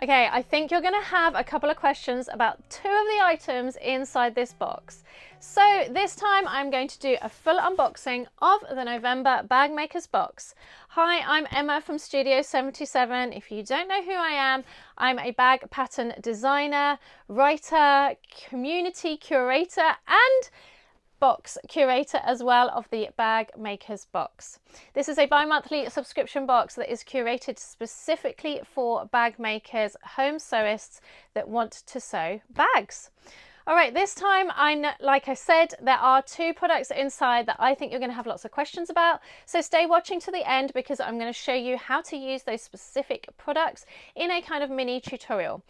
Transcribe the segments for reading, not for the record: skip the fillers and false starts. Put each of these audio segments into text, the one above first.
Okay, I think you're going to have a couple of questions about two of the items inside this box. So this time I'm going to do a full unboxing of the November Bag Makers box. Hi, I'm Emma from Studio 77. If you don't know who I am, I'm a bag pattern designer, writer, community curator, and box curator as well of the Bag Makers box. This is a bi-monthly subscription box that is curated specifically for bag makers, home sewists that want to sew bags. All right, this time, like I said, there are two products inside that I think you're going to have lots of questions about. So stay watching to the end because I'm going to show you how to use those specific products in a kind of mini tutorial.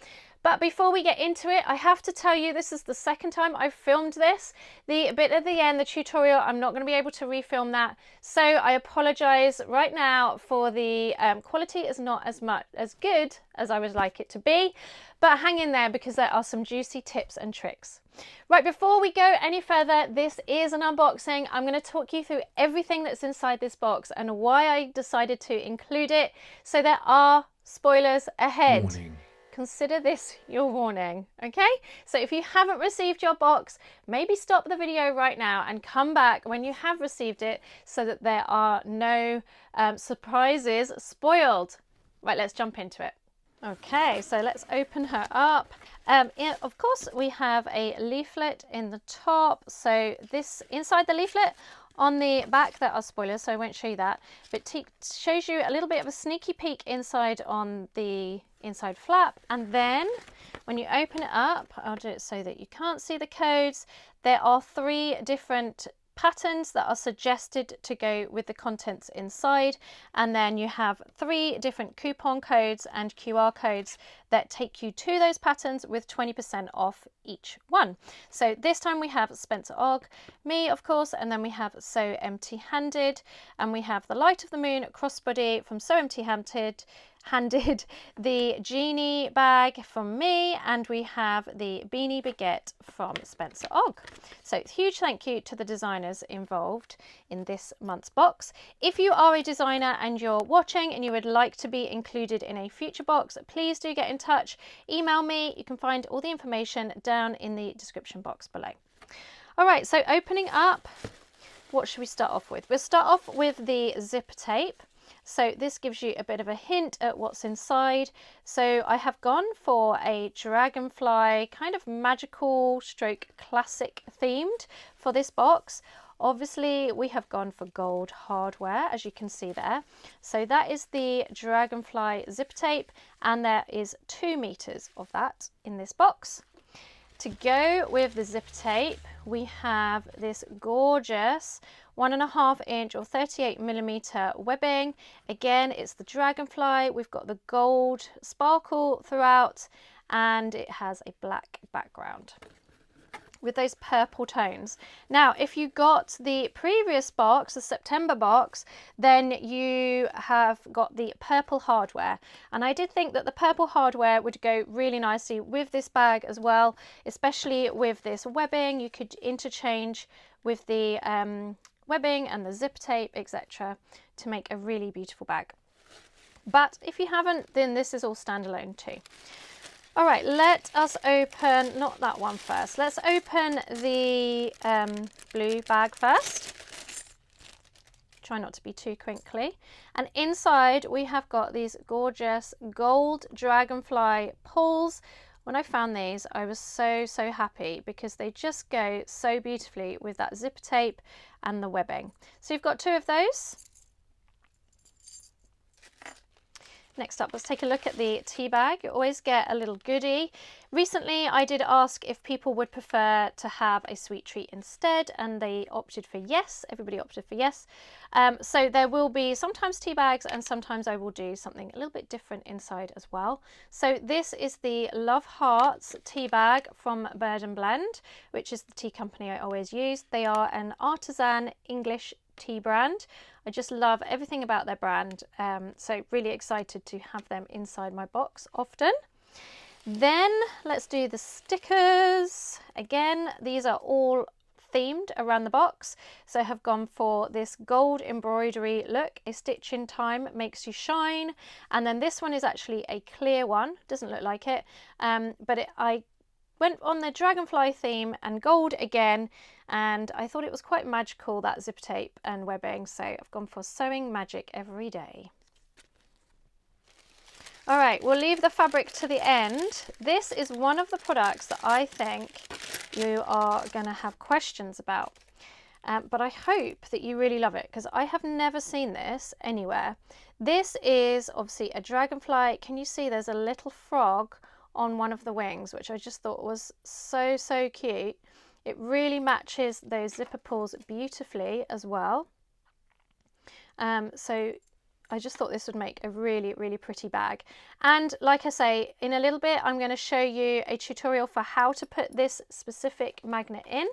But before we get into it, I have to tell you this is the second time I've filmed this. The bit at the end, the tutorial, I'm not going to be able to refilm that. So I apologise right now for the quality is not as good as I would like it to be. But hang in there because there are some juicy tips and tricks. Right, before we go any further, this is an unboxing. I'm going to talk you through everything that's inside this box and why I decided to include it. So there are spoilers ahead. Warning. Consider this your warning, okay? So if you haven't received your box, maybe stop the video right now and come back when you have received it so that there are no surprises spoiled. Right, let's jump into it. Okay, so let's open her up. Of course, we have a leaflet in the top. So this inside the leaflet, on the back there are spoilers, so I won't show you that, but shows you a little bit of a sneaky peek inside on the inside flap. And then when you open it up, I'll do it so that you can't see the codes. There are 3 different patterns that are suggested to go with the contents inside, and then you have 3 different coupon codes and QR codes that take you to those patterns with 20% off each one. So this time we have Spencer Og, me of course, and then we have Sew Empty Handed, and we have the Light of the Moon crossbody from Sew Empty Handed, the Genie bag from me, and we have the Beanie Baguette from Spencer Og. So huge thank you to the designers involved in this month's box. If you are a designer and you're watching and you would like to be included in a future box, please do get in touch. Email me. You can find all the information down in the description box below. All right, so opening up, what should we start off with? We'll start off with the zipper tape. So this gives you a bit of a hint at what's inside. So I have gone for a dragonfly kind of magical stroke classic themed for this box. Obviously we have gone for gold hardware, as you can see there. So that is the dragonfly zipper tape, and there is 2 meters of that in this box. To go with the zipper tape, we have this gorgeous 1.5 inch or 38mm webbing. Again, it's the dragonfly. We've got the gold sparkle throughout, and it has a black background with those purple tones. Now, if you got the previous box, the September box, then you have got the purple hardware. And I did think that the purple hardware would go really nicely with this bag as well, especially with this webbing. You could interchange with the webbing and the zip tape, etc., to make a really beautiful bag. But if you haven't, then this is all standalone too. All right, let us open, not that one first. Let's open the blue bag first. Try not to be too crinkly. And inside we have got these gorgeous gold dragonfly pulls. When I found these, I was so happy because they just go so beautifully with that zipper tape and the webbing. So you've got 2 of those. Next up, let's take a look at the tea bag. You always get a little goodie. Recently, I did ask if people would prefer to have a sweet treat instead, and they opted for yes. Everybody opted for yes. So there will be sometimes tea bags, and sometimes I will do something a little bit different inside as well. So this is the Love Hearts tea bag from Bird and Blend, which is the tea company I always use. They are an artisan English tea brand. I just love everything about their brand, so really excited to have them inside my box often. Then let's do the stickers. Again, these are all themed around the box. So I have gone for this gold embroidery look. A stitch in time makes you shine. And then this one is actually a clear one, doesn't look like it, but I went on the dragonfly theme and gold again, and I thought it was quite magical, that zipper tape and webbing, so I've gone for sewing magic every day. All right, we'll leave the fabric to the end. This is one of the products that I think you are going to have questions about, but I hope that you really love it because I have never seen this anywhere. This is obviously a dragonfly. Can you see there's a little frog on one of the wings, which I just thought was so cute. It really matches those zipper pulls beautifully as well. So I just thought this would make a really pretty bag. And like I say, in a little bit I'm going to show you a tutorial for how to put this specific magnet in.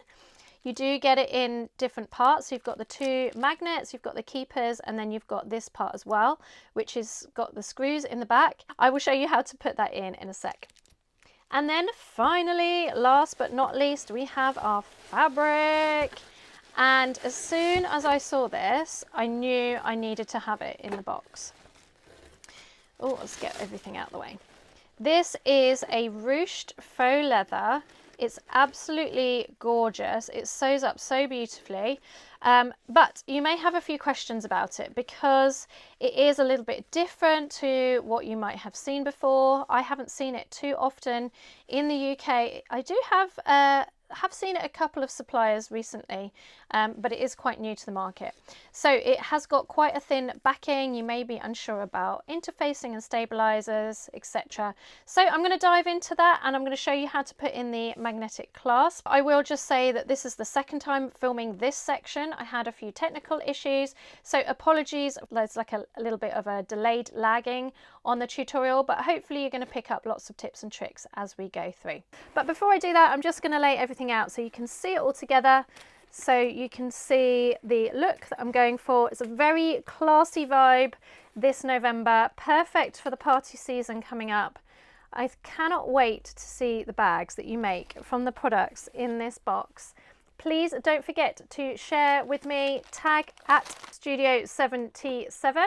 You do get it in different parts. So you've got the two magnets, you've got the keepers, and then you've got this part as well, which has got the screws in the back. I will show you how to put that in a sec. And then finally, last but not least, we have our fabric. And as soon as I saw this, I knew I needed to have it in the box. Oh, let's get everything out of the way. This is a ruched faux leather. It's absolutely gorgeous. It sews up so beautifully, but you may have a few questions about it because it is a little bit different to what you might have seen before. I haven't seen it too often in the UK. I do have seen it a couple of suppliers recently, but it is quite new to the market. So it has got quite a thin backing. You may be unsure about interfacing and stabilizers, etc. So I'm going to dive into that and I'm going to show you how to put in the magnetic clasp. I will just say that this is the second time filming this section. I had a few technical issues, so apologies. There's like a little bit of a delayed lagging on the tutorial, but hopefully you're going to pick up lots of tips and tricks as we go through. But before I do that, I'm just going to lay everything out so you can see it all together, so you can see the look that I'm going for. It's a very classy vibe this November, perfect for the party season coming up. I cannot wait to see the bags that you make from the products in this box. Please don't forget to share with me, tag at Studio77,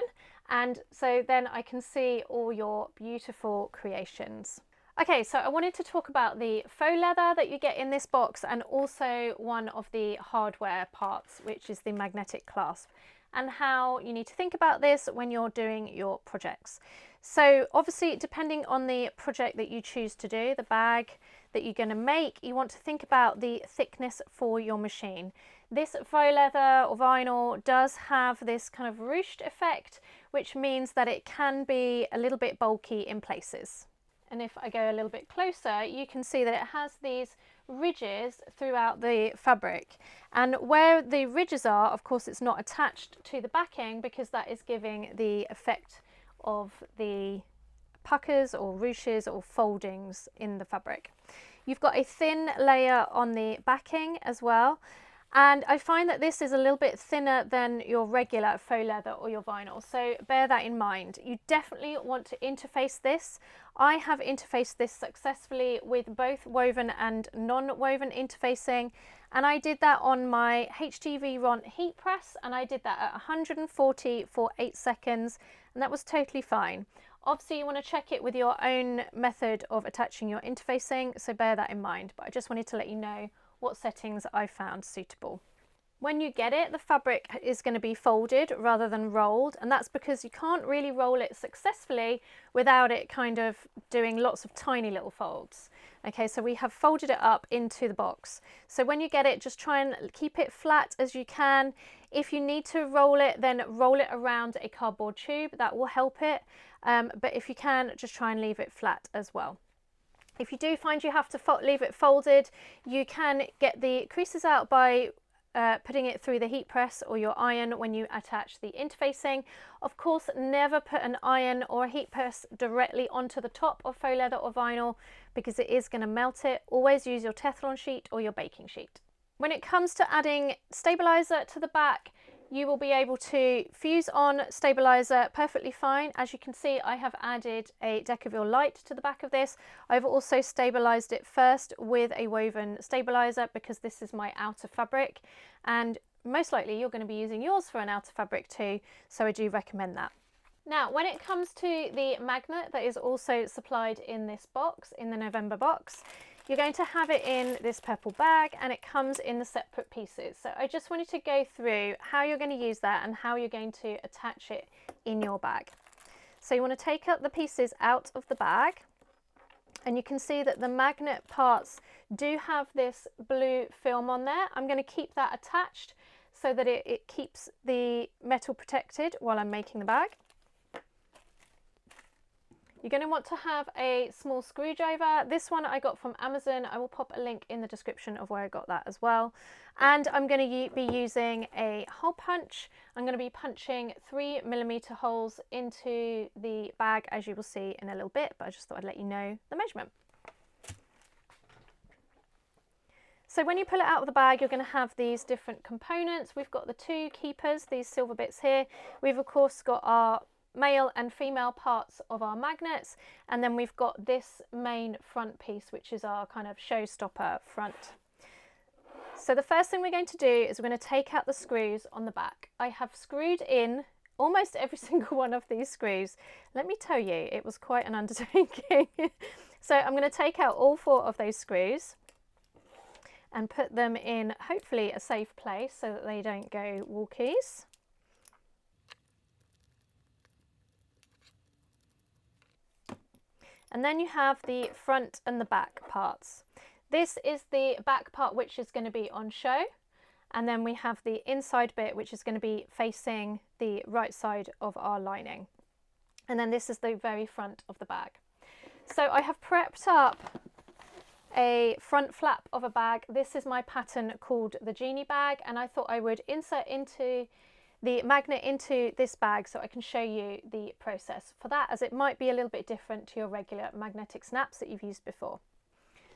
and so then I can see all your beautiful creations. Okay, so I wanted to talk about the faux leather that you get in this box and also one of the hardware parts, which is the magnetic clasp, and how you need to think about this when you're doing your projects. So obviously, depending on the project that you choose to do, the bag that you're going to make, you want to think about the thickness for your machine. This faux leather or vinyl does have this kind of ruched effect, which means that it can be a little bit bulky in places. And if I go a little bit closer, you can see that it has these ridges throughout the fabric. And where the ridges are, of course, it's not attached to the backing because that is giving the effect of the puckers or ruches or foldings in the fabric. You've got a thin layer on the backing as well. And I find that this is a little bit thinner than your regular faux leather or your vinyl, so bear that in mind. You definitely want to interface this. I have interfaced this successfully with both woven and non-woven interfacing, and I did that on my HTV Ron heat press, and I did that at 140 for 8 seconds, and that was totally fine. Obviously you want to check it with your own method of attaching your interfacing, so bear that in mind, but I just wanted to let you know what settings I found suitable. When you get it, the fabric is going to be folded rather than rolled, and that's because you can't really roll it successfully without it kind of doing lots of tiny little folds. Okay, so we have folded it up into the box. So when you get it, just try and keep it flat as you can. If you need to roll it, then roll it around a cardboard tube. That will help it. But if you can, just try and leave it flat as well. If you do find you have to leave it folded, you can get the creases out by putting it through the heat press or your iron when you attach the interfacing. Of course, never put an iron or a heat press directly onto the top of faux leather or vinyl because it is going to melt it. Always use your Teflon sheet or your baking sheet. When it comes to adding stabilizer to the back, you will be able to fuse on stabilizer perfectly fine. As you can see, I have added a Decaville light to the back of this. I've also stabilized it first with a woven stabilizer because this is my outer fabric, and most likely you're going to be using yours for an outer fabric too, so I do recommend that. Now, when it comes to the magnet that is also supplied in this box, in the November box, you're going to have it in this purple bag, and it comes in the separate pieces. So I just wanted to go through how you're going to use that and how you're going to attach it in your bag. So you want to take out the pieces out of the bag, and you can see that the magnet parts do have this blue film on there. I'm going to keep that attached so that it keeps the metal protected while I'm making the bag. You're going to want to have a small screwdriver. This one I got from Amazon. I will pop a link in the description of where I got that as well. And I'm going to be using a hole punch. I'm going to be punching 3mm holes into the bag, as you will see in a little bit, but I just thought I'd let you know the measurement. So when you pull it out of the bag, you're going to have these different components. We've got the two keepers, these silver bits here. We've of course got our male and female parts of our magnets, and then we've got this main front piece, which is our kind of showstopper front. So the first thing we're going to do is we're going to take out the screws on the back. I have screwed in almost every single one of these screws. Let me tell you, it was quite an undertaking. So I'm going to take out all 4 of those screws and put them in hopefully a safe place so that they don't go walkies. And then you have the front and the back parts. This is the back part, which is going to be on show. And then we have the inside bit, which is going to be facing the right side of our lining. And then this is the very front of the bag. So I have prepped up a front flap of a bag. This is my pattern called the Genie bag, and I thought I would insert into the magnet into this bag so I can show you the process for that, as it might be a little bit different to your regular magnetic snaps that you've used before.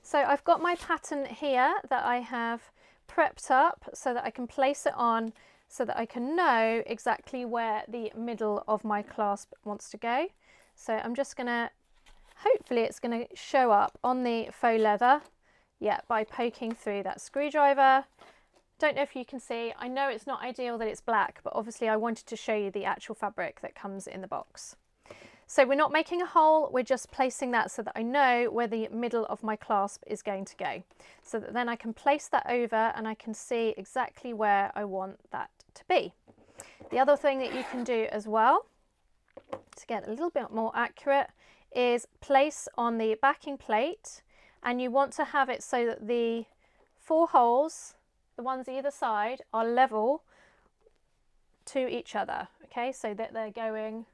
So I've got my pattern here that I have prepped up so that I can place it on so that I can know exactly where the middle of my clasp wants to go. So I'm just going to, hopefully it's going to show up on the faux leather, yeah, by poking through that screwdriver. Don't know if you can see, I know it's not ideal that it's black, but obviously I wanted to show you the actual fabric that comes in the box. So we're not making a hole, we're just placing that so that I know where the middle of my clasp is going to go. So that then I can place that over and I can see exactly where I want that to be. The other thing that you can do as well, to get a little bit more accurate, is place on the backing plate, and you want to have it so that the 4 holes, the ones either side, are level to each other, okay, so that they're going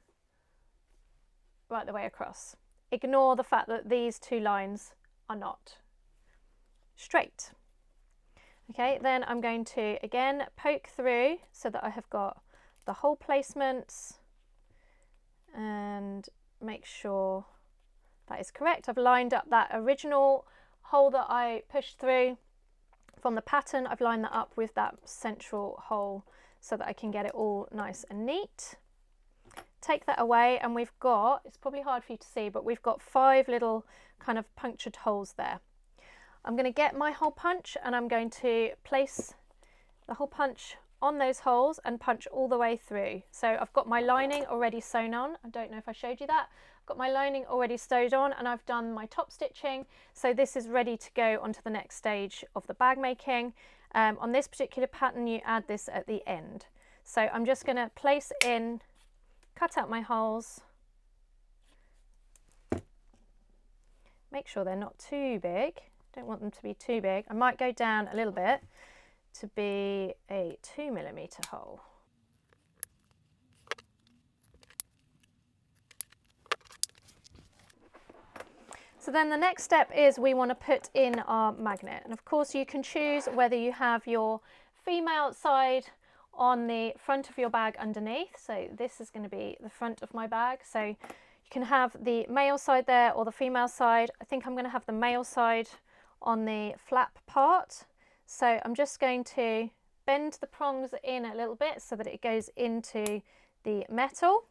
right the way across. Ignore the fact that these 2 lines are not straight. Okay, then I'm going to again poke through so that I have got the hole placements and make sure that is correct. I've lined up that original hole that I pushed through from the pattern. I've lined that up with that central hole so that I can get it all nice and neat. Take that away, and we've got, it's probably hard for you to see, but we've got 5 little kind of punctured holes there. I'm going to get my hole punch and I'm going to place the hole punch on those holes and punch all the way through. So I've got my lining already sewn on. I don't know if I showed you that. I've got my lining already sewed on, and I've done my top stitching. So this is ready to go onto the next stage of the bag making. On this particular pattern, you add this at the end. So I'm just going to place in, cut out my holes. Make sure they're not too big. Don't want them to be too big. I might go down a little bit to be a 2mm hole. So then the next step is we want to put in our magnet, and of course you can choose whether you have your female side on the front of your bag underneath. So this is going to be the front of my bag, so you can have the male side there or the female side. I think I'm going to have the male side on the flap part. So I'm just going to bend the prongs in a little bit so that it goes into the metal,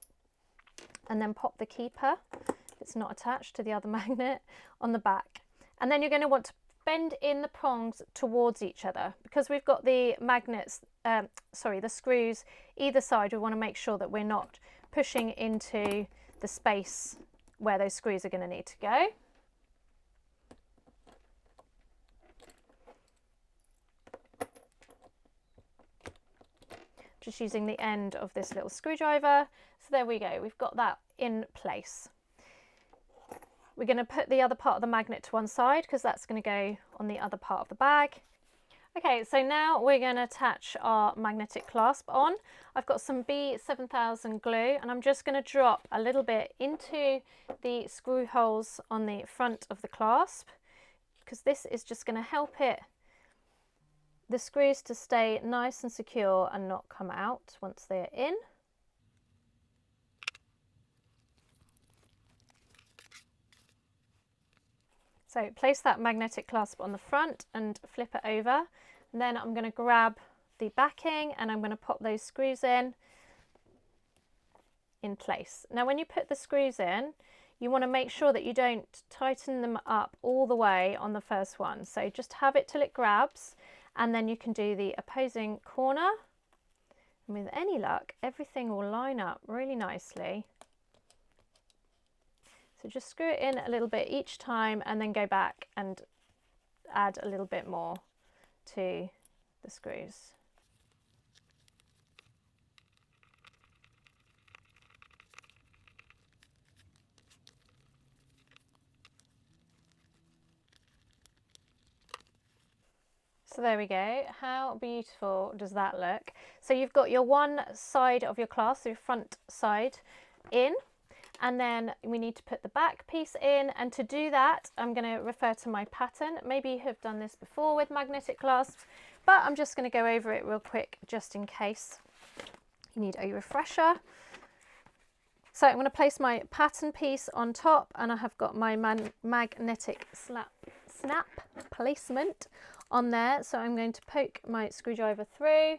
and then pop the keeper, it's not attached to the other magnet, on the back. And then you're going to want to bend in the prongs towards each other, because we've got the magnets, the screws either side. We want to make sure that we're not pushing into the space where those screws are going to need to go. Just using the end of this little screwdriver. So there we go, we've got that in place. We're going to put the other part of the magnet to one side because that's going to go on the other part of the bag. Okay, so now we're going to attach our magnetic clasp on. I've got some B7000 glue, and I'm just going to drop a little bit into the screw holes on the front of the clasp, because this is just going to help the screws to stay nice and secure and not come out once they're in. So place that magnetic clasp on the front and flip it over, and then I'm going to grab the backing and I'm going to pop those screws in place. Now when you put the screws in, you want to make sure that you don't tighten them up all the way on the first one. So just have it till it grabs, and then you can do the opposing corner, and with any luck everything will line up really nicely. So just screw it in a little bit each time and then go back and add a little bit more to the screws. So there we go. How beautiful does that look? So you've got your one side of your clasp, so your front side in, and then we need to put the back piece in, and to do that I'm going to refer to my pattern. Maybe you have done this before with magnetic clasps, but I'm just going to go over it real quick just in case you need a refresher. So I'm going to place my pattern piece on top, and I have got my magnetic snap placement on there. So I'm going to poke my screwdriver through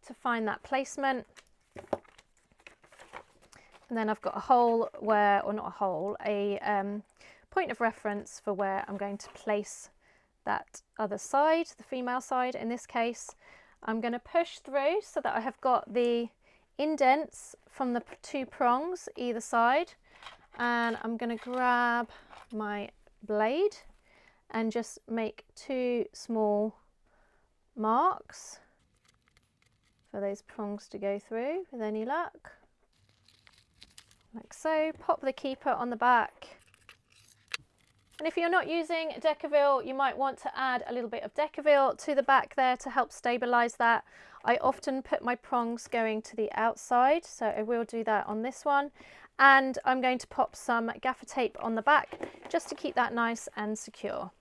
to find that placement. And then I've got a hole where, or not a hole, a point of reference for where I'm going to place that other side, the female side in this case. I'm going to push through so that I have got the indents from the two prongs either side, and I'm going to grab my blade and just make two small marks for those prongs to go through with any luck. Like so. Pop the keeper on the back, and if you're not using Decaville, you might want to add a little bit of Decaville to the back there to help stabilize that. I often put my prongs going to the outside, so I will do that on this one, and I'm going to pop some gaffer tape on the back just to keep that nice and secure.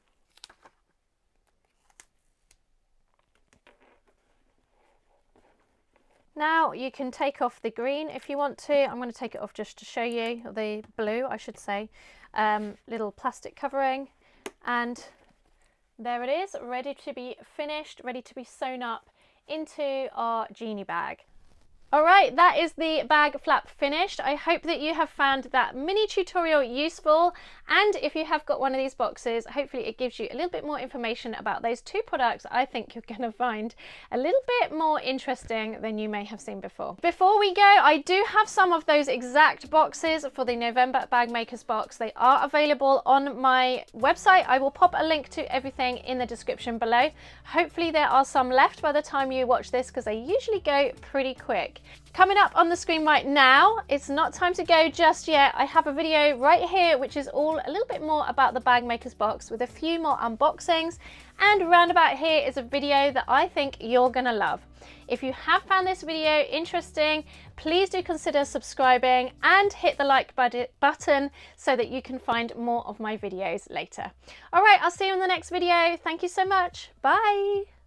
Now you can take off the green if you want to. I'm going to take it off just to show you, or the blue I should say, little plastic covering, and there it is, ready to be finished, ready to be sewn up into our genie bag. Alright, that is the bag flap finished. I hope that you have found that mini tutorial useful, and if you have got one of these boxes, hopefully it gives you a little bit more information about those two products I think you're going to find a little bit more interesting than you may have seen before. Before we go, I do have some of those exact boxes for the November Bag Makers box. They are available on my website. I will pop a link to everything in the description below. Hopefully there are some left by the time you watch this, because they usually go pretty quick. Coming up on the screen right now, it's not time to go just yet. I have a video right here which is all a little bit more about the Bag Makers box with a few more unboxings, and round about here is a video that I think you're gonna love. If you have found this video interesting, please do consider subscribing and hit the like button so that you can find more of my videos later. All right, I'll see you in the next video. Thank you so much. Bye.